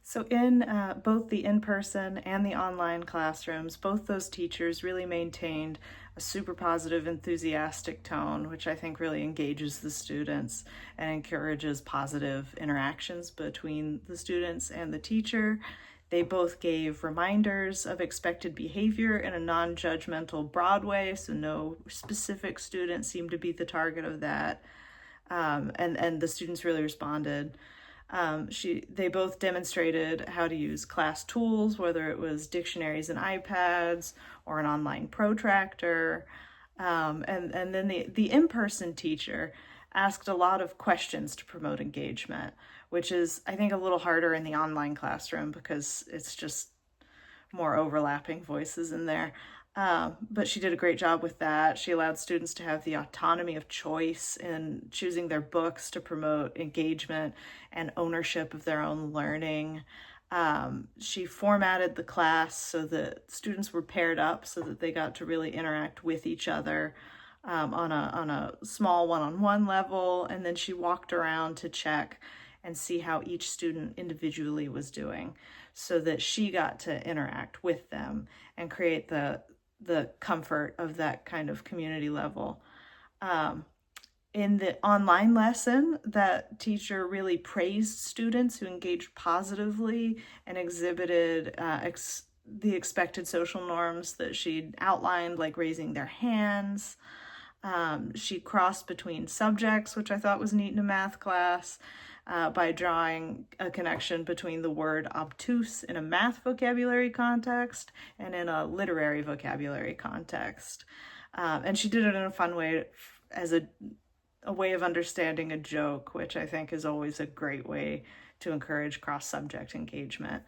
So in both the in-person and the online classrooms, both those teachers really maintained a super positive, enthusiastic tone, which I think really engages the students and encourages positive interactions between the students and the teacher. They both gave reminders of expected behavior in a non-judgmental, broad way, so no specific student seemed to be the target of that. And the students really responded. They both demonstrated how to use class tools, whether it was dictionaries and iPads or an online protractor. And then the in-person teacher asked a lot of questions to promote engagement, which is, I think, a little harder in the online classroom because it's just more overlapping voices in there. But she did a great job with that. She allowed students to have the autonomy of choice in choosing their books to promote engagement and ownership of their own learning. She formatted the class so that students were paired up so that they got to really interact with each other on a small one-on-one level. And then she walked around to check and see how each student individually was doing so that she got to interact with them and create the comfort of that kind of community level. In the online lesson, that teacher really praised students who engaged positively and exhibited the expected social norms that she'd outlined, like raising their hands. She crossed between subjects, which I thought was neat in a math class, by drawing a connection between the word obtuse in a math vocabulary context and in a literary vocabulary context. And she did it in a fun way, as a way of understanding a joke, which I think is always a great way to encourage cross-subject engagement.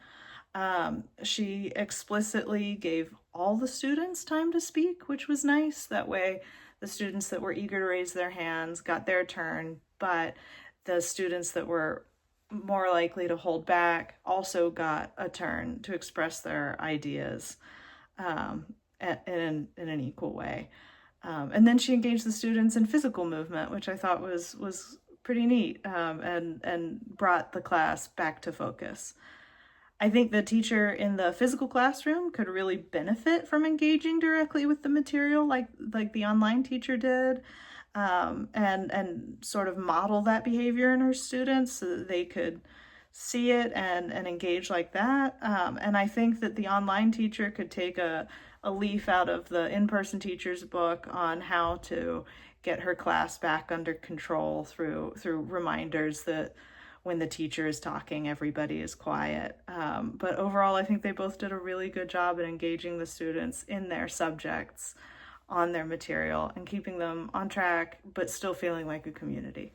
She explicitly gave all the students time to speak, which was nice. That way, the students that were eager to raise their hands got their turn, but the students that were more likely to hold back also got a turn to express their ideas in an equal way. And then she engaged the students in physical movement, which I thought was pretty neat, and brought the class back to focus. I think the teacher in the physical classroom could really benefit from engaging directly with the material like the online teacher did, and sort of model that behavior in her students so that they could see it and engage like that. And I think that the online teacher could take a leaf out of the in-person teacher's book on how to get her class back under control through reminders that when the teacher is talking, everybody is quiet. But overall, I think they both did a really good job at engaging the students in their subjects, on their material, and keeping them on track, but still feeling like a community.